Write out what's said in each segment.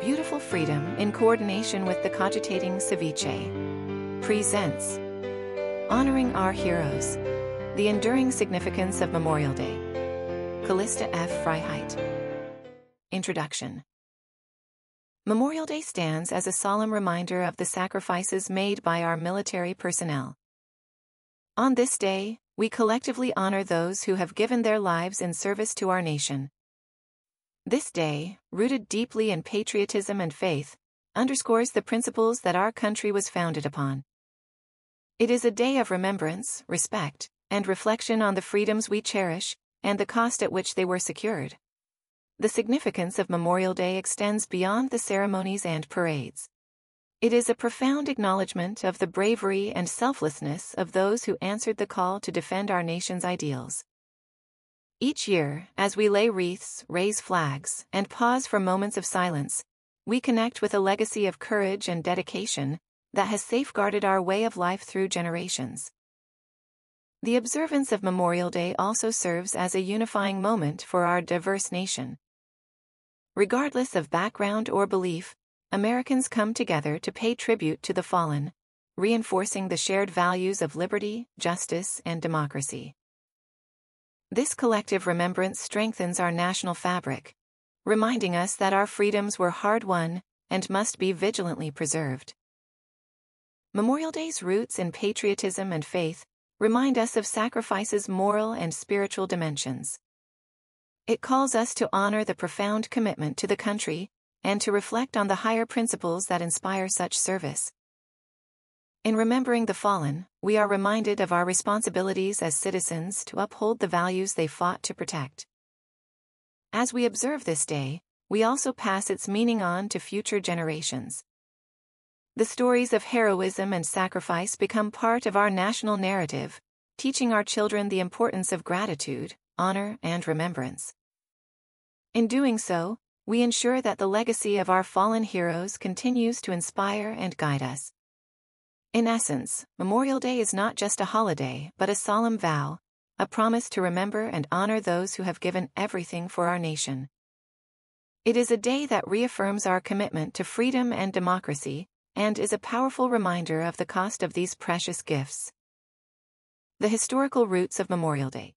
Beautiful Freedom, in coordination with the Cogitating Ceviché, presents Honoring Our Heroes, the Enduring Significance of Memorial Day. Callista F. Freiheit. Introduction. Memorial Day stands as a solemn reminder of the sacrifices made by our military personnel. On this day, we collectively honor those who have given their lives in service to our nation. This day, rooted deeply in patriotism and faith, underscores the principles that our country was founded upon. It is a day of remembrance, respect, and reflection on the freedoms we cherish and the cost at which they were secured. The significance of Memorial Day extends beyond the ceremonies and parades. It is a profound acknowledgement of the bravery and selflessness of those who answered the call to defend our nation's ideals. Each year, as we lay wreaths, raise flags, and pause for moments of silence, we connect with a legacy of courage and dedication that has safeguarded our way of life through generations. The observance of Memorial Day also serves as a unifying moment for our diverse nation. Regardless of background or belief, Americans come together to pay tribute to the fallen, reinforcing the shared values of liberty, justice, and democracy. This collective remembrance strengthens our national fabric, reminding us that our freedoms were hard-won and must be vigilantly preserved. Memorial Day's roots in patriotism and faith remind us of sacrifices' moral and spiritual dimensions. It calls us to honor the profound commitment to the country and to reflect on the higher principles that inspire such service. In remembering the fallen, we are reminded of our responsibilities as citizens to uphold the values they fought to protect. As we observe this day, we also pass its meaning on to future generations. The stories of heroism and sacrifice become part of our national narrative, teaching our children the importance of gratitude, honor, and remembrance. In doing so, we ensure that the legacy of our fallen heroes continues to inspire and guide us. In essence, Memorial Day is not just a holiday but a solemn vow, a promise to remember and honor those who have given everything for our nation. It is a day that reaffirms our commitment to freedom and democracy, and is a powerful reminder of the cost of these precious gifts. The historical roots of Memorial Day.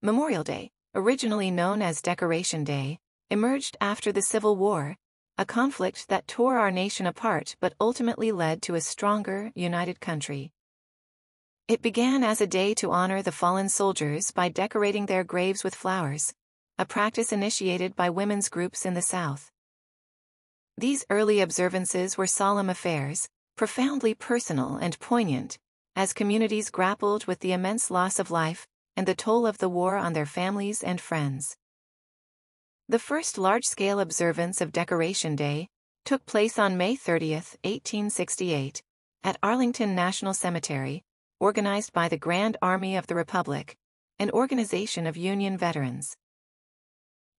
Memorial Day, originally known as Decoration Day, emerged after the Civil War, a conflict that tore our nation apart but ultimately led to a stronger, united country. It began as a day to honor the fallen soldiers by decorating their graves with flowers, a practice initiated by women's groups in the South. These early observances were solemn affairs, profoundly personal and poignant, as communities grappled with the immense loss of life and the toll of the war on their families and friends. The first large-scale observance of Decoration Day took place on May 30, 1868, at Arlington National Cemetery, organized by the Grand Army of the Republic, an organization of Union veterans.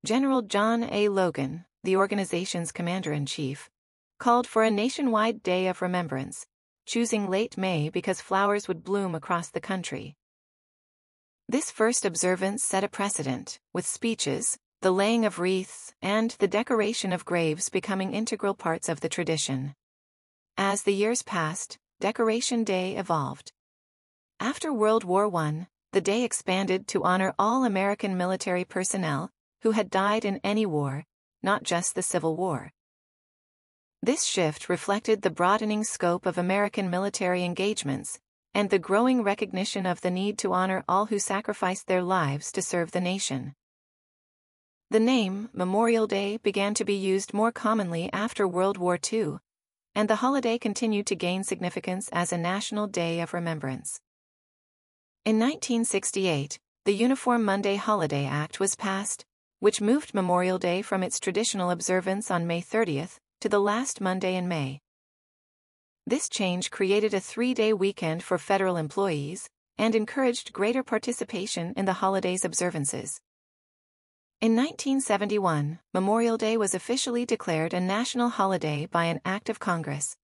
General John A. Logan, the organization's commander-in-chief, called for a nationwide day of remembrance, choosing late May because flowers would bloom across the country. This first observance set a precedent, with speeches, the laying of wreaths, and the decoration of graves becoming integral parts of the tradition. As the years passed, Decoration Day evolved. After World War I, the day expanded to honor all American military personnel who had died in any war, not just the Civil War. This shift reflected the broadening scope of American military engagements and the growing recognition of the need to honor all who sacrificed their lives to serve the nation. The name Memorial Day began to be used more commonly after World War II, and the holiday continued to gain significance as a national day of remembrance. In 1968, the Uniform Monday Holiday Act was passed, which moved Memorial Day from its traditional observance on May 30th to the last Monday in May. This change created a 3-day weekend for federal employees and encouraged greater participation in the holiday's observances. In 1971, Memorial Day was officially declared a national holiday by an act of Congress.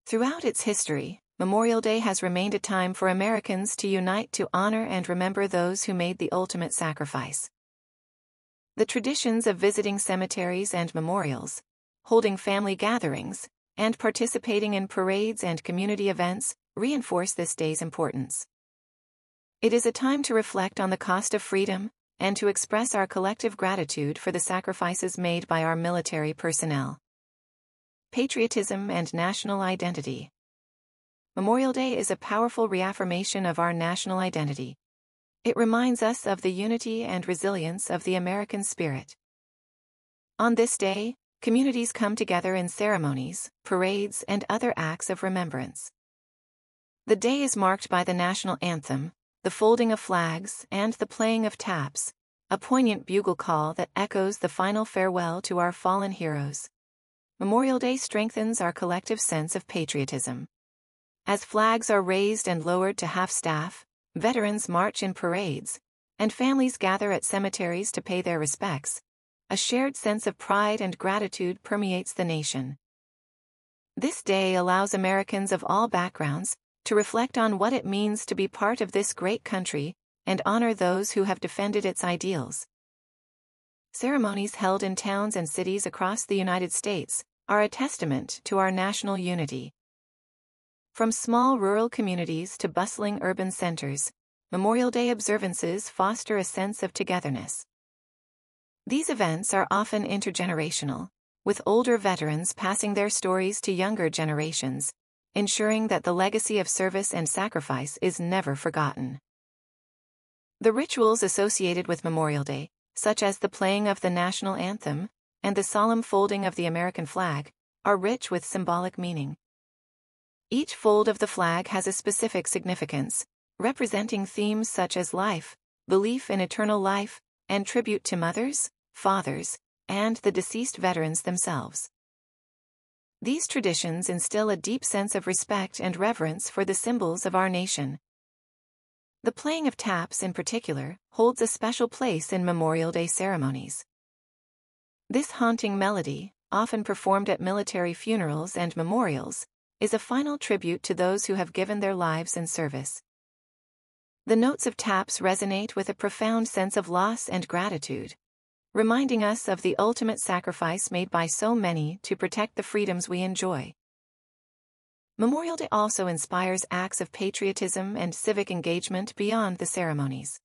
Throughout its history, Memorial Day has remained a time for Americans to unite to honor and remember those who made the ultimate sacrifice. The traditions of visiting cemeteries and memorials, holding family gatherings, and participating in parades and community events reinforce this day's importance. It is a time to reflect on the cost of freedom and to express our collective gratitude for the sacrifices made by our military personnel. Patriotism and national identity. Memorial Day is a powerful reaffirmation of our national identity. It reminds us of the unity and resilience of the American spirit. On this day, communities come together in ceremonies, parades, and other acts of remembrance. The day is marked by the national anthem, the folding of flags, and the playing of taps, a poignant bugle call that echoes the final farewell to our fallen heroes. Memorial Day strengthens our collective sense of patriotism. As flags are raised and lowered to half-staff, veterans march in parades, and families gather at cemeteries to pay their respects, a shared sense of pride and gratitude permeates the nation. This day allows Americans of all backgrounds to reflect on what it means to be part of this great country and honor those who have defended its ideals. Ceremonies held in towns and cities across the United States are a testament to our national unity. From small rural communities to bustling urban centers, Memorial Day observances foster a sense of togetherness. These events are often intergenerational, with older veterans passing their stories to younger generations, ensuring that the legacy of service and sacrifice is never forgotten. The rituals associated with Memorial Day, such as the playing of the national anthem and the solemn folding of the American flag, are rich with symbolic meaning. Each fold of the flag has a specific significance, representing themes such as life, belief in eternal life, and tribute to mothers, fathers, and the deceased veterans themselves. These traditions instill a deep sense of respect and reverence for the symbols of our nation. The playing of taps in particular holds a special place in Memorial Day ceremonies. This haunting melody, often performed at military funerals and memorials, is a final tribute to those who have given their lives in service. The notes of taps resonate with a profound sense of loss and gratitude, reminding us of the ultimate sacrifice made by so many to protect the freedoms we enjoy. Memorial Day also inspires acts of patriotism and civic engagement beyond the ceremonies.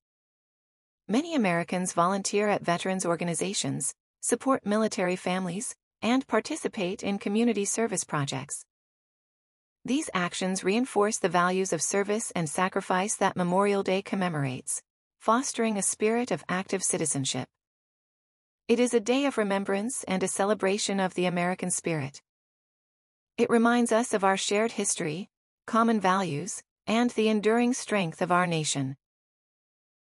Many Americans volunteer at veterans organizations, support military families, and participate in community service projects. These actions reinforce the values of service and sacrifice that Memorial Day commemorates, fostering a spirit of active citizenship. It is a day of remembrance and a celebration of the American spirit. It reminds us of our shared history, common values, and the enduring strength of our nation.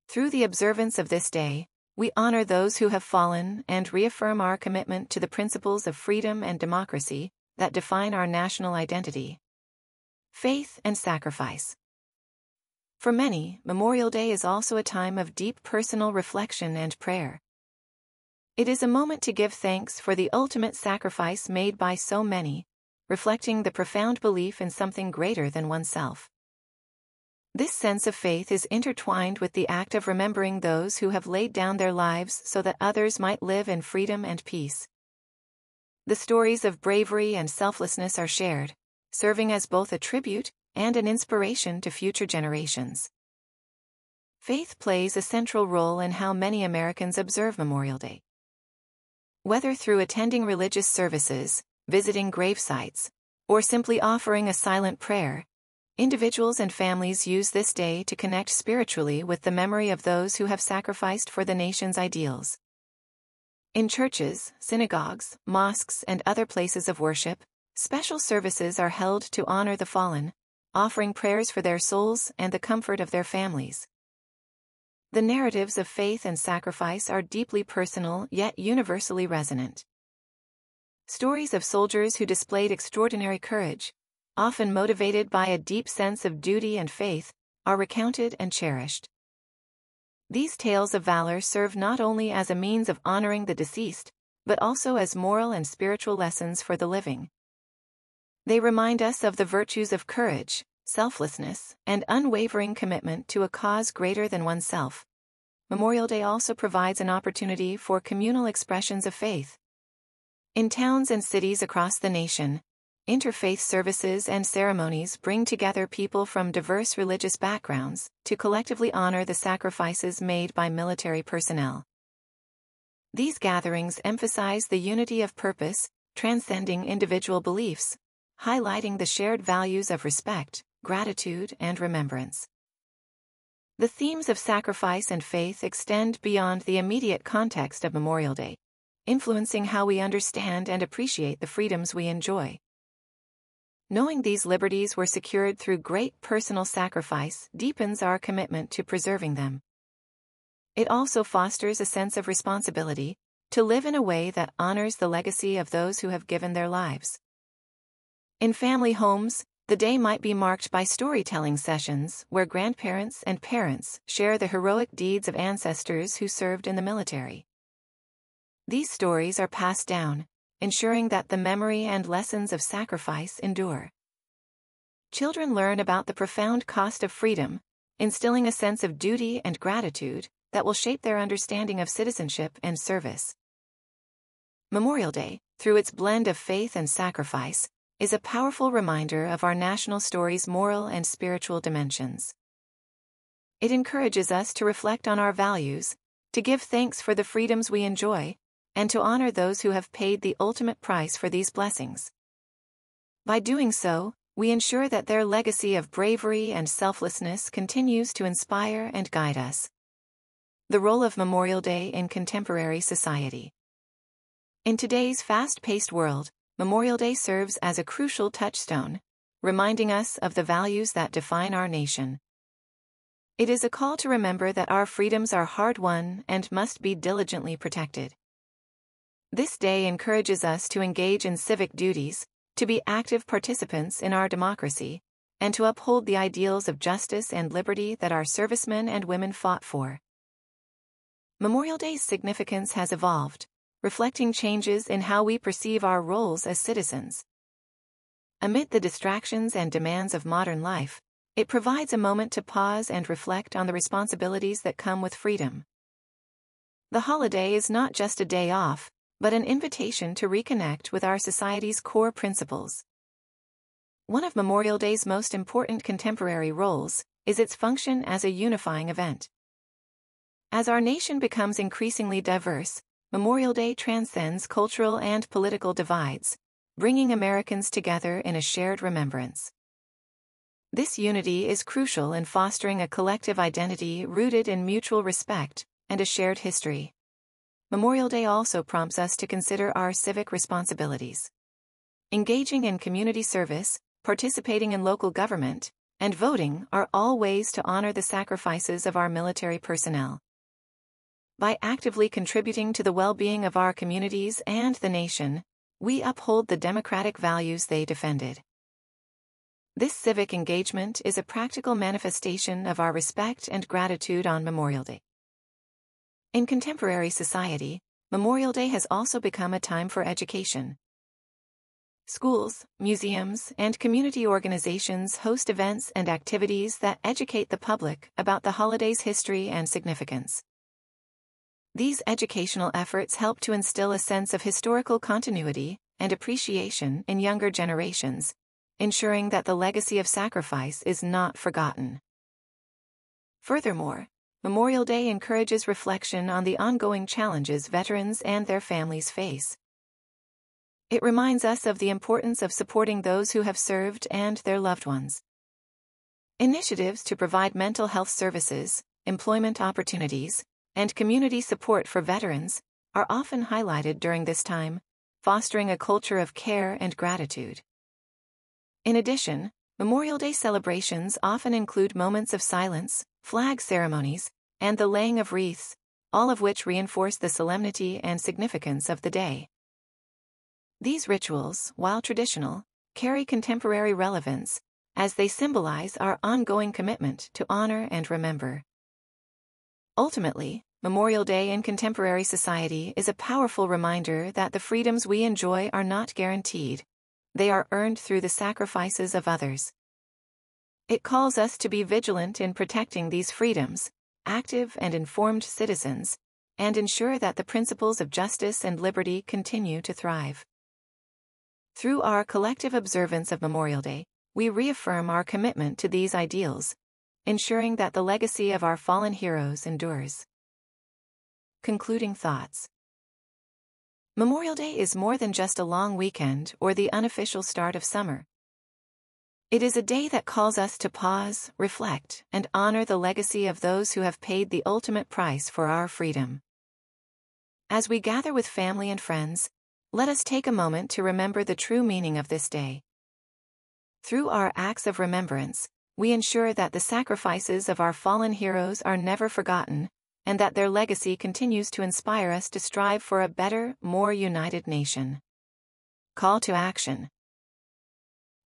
Through the observance of this day, we honor those who have fallen and reaffirm our commitment to the principles of freedom and democracy that define our national identity. Faith and sacrifice. For many, Memorial Day is also a time of deep personal reflection and prayer. It is a moment to give thanks for the ultimate sacrifice made by so many, reflecting the profound belief in something greater than oneself. This sense of faith is intertwined with the act of remembering those who have laid down their lives so that others might live in freedom and peace. The stories of bravery and selflessness are shared, serving as both a tribute and an inspiration to future generations. Faith plays a central role in how many Americans observe Memorial Day. Whether through attending religious services, visiting grave sites, or simply offering a silent prayer, individuals and families use this day to connect spiritually with the memory of those who have sacrificed for the nation's ideals. In churches, synagogues, mosques, and other places of worship, special services are held to honor the fallen, offering prayers for their souls and the comfort of their families. The narratives of faith and sacrifice are deeply personal yet universally resonant. Stories of soldiers who displayed extraordinary courage, often motivated by a deep sense of duty and faith, are recounted and cherished. These tales of valor serve not only as a means of honoring the deceased, but also as moral and spiritual lessons for the living. They remind us of the virtues of courage, selflessness, and unwavering commitment to a cause greater than oneself. Memorial Day also provides an opportunity for communal expressions of faith. In towns and cities across the nation, interfaith services and ceremonies bring together people from diverse religious backgrounds to collectively honor the sacrifices made by military personnel. These gatherings emphasize the unity of purpose, transcending individual beliefs, highlighting the shared values of respect, gratitude, and remembrance. The themes of sacrifice and faith extend beyond the immediate context of Memorial Day, influencing how we understand and appreciate the freedoms we enjoy. Knowing these liberties were secured through great personal sacrifice deepens our commitment to preserving them. It also fosters a sense of responsibility to live in a way that honors the legacy of those who have given their lives. In family homes, the day might be marked by storytelling sessions where grandparents and parents share the heroic deeds of ancestors who served in the military. These stories are passed down, ensuring that the memory and lessons of sacrifice endure. Children learn about the profound cost of freedom, instilling a sense of duty and gratitude that will shape their understanding of citizenship and service. Memorial Day, through its blend of faith and sacrifice, is a powerful reminder of our national story's moral and spiritual dimensions. It encourages us to reflect on our values, to give thanks for the freedoms we enjoy, and to honor those who have paid the ultimate price for these blessings. By doing so, we ensure that their legacy of bravery and selflessness continues to inspire and guide us. The role of Memorial Day in contemporary society. In today's fast-paced world, Memorial Day serves as a crucial touchstone, reminding us of the values that define our nation. It is a call to remember that our freedoms are hard-won and must be diligently protected. This day encourages us to engage in civic duties, to be active participants in our democracy, and to uphold the ideals of justice and liberty that our servicemen and women fought for. Memorial Day's significance has evolved, reflecting changes in how we perceive our roles as citizens. Amid the distractions and demands of modern life, it provides a moment to pause and reflect on the responsibilities that come with freedom. The holiday is not just a day off, but an invitation to reconnect with our society's core principles. One of Memorial Day's most important contemporary roles is its function as a unifying event. As our nation becomes increasingly diverse, Memorial Day transcends cultural and political divides, bringing Americans together in a shared remembrance. This unity is crucial in fostering a collective identity rooted in mutual respect and a shared history. Memorial Day also prompts us to consider our civic responsibilities. Engaging in community service, participating in local government, and voting are all ways to honor the sacrifices of our military personnel. By actively contributing to the well-being of our communities and the nation, we uphold the democratic values they defended. This civic engagement is a practical manifestation of our respect and gratitude on Memorial Day. In contemporary society, Memorial Day has also become a time for education. Schools, museums, and community organizations host events and activities that educate the public about the holiday's history and significance. These educational efforts help to instill a sense of historical continuity and appreciation in younger generations, ensuring that the legacy of sacrifice is not forgotten. Furthermore, Memorial Day encourages reflection on the ongoing challenges veterans and their families face. It reminds us of the importance of supporting those who have served and their loved ones. Initiatives to provide mental health services, employment opportunities, and community support for veterans are often highlighted during this time, fostering a culture of care and gratitude. In addition, Memorial Day celebrations often include moments of silence, flag ceremonies, and the laying of wreaths, all of which reinforce the solemnity and significance of the day. These rituals, while traditional, carry contemporary relevance, as they symbolize our ongoing commitment to honor and remember. Ultimately, Memorial Day in contemporary society is a powerful reminder that the freedoms we enjoy are not guaranteed. They are earned through the sacrifices of others. It calls us to be vigilant in protecting these freedoms, active and informed citizens, and ensure that the principles of justice and liberty continue to thrive. Through our collective observance of Memorial Day, we reaffirm our commitment to these ideals, ensuring that the legacy of our fallen heroes endures. Concluding thoughts. Memorial Day is more than just a long weekend or the unofficial start of summer. It is a day that calls us to pause, reflect, and honor the legacy of those who have paid the ultimate price for our freedom. As we gather with family and friends, let us take a moment to remember the true meaning of this day. Through our acts of remembrance, we ensure that the sacrifices of our fallen heroes are never forgotten, and that their legacy continues to inspire us to strive for a better, more united nation. Call to action.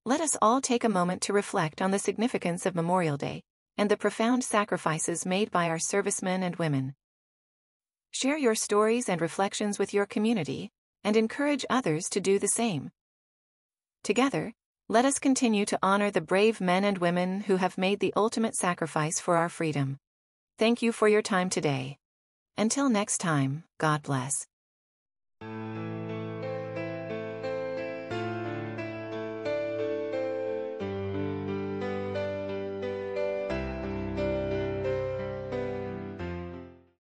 Let us all take a moment to reflect on the significance of Memorial Day and the profound sacrifices made by our servicemen and women. Share your stories and reflections with your community, and encourage others to do the same. Together, let us continue to honor the brave men and women who have made the ultimate sacrifice for our freedom. Thank you for your time today. Until next time, God bless.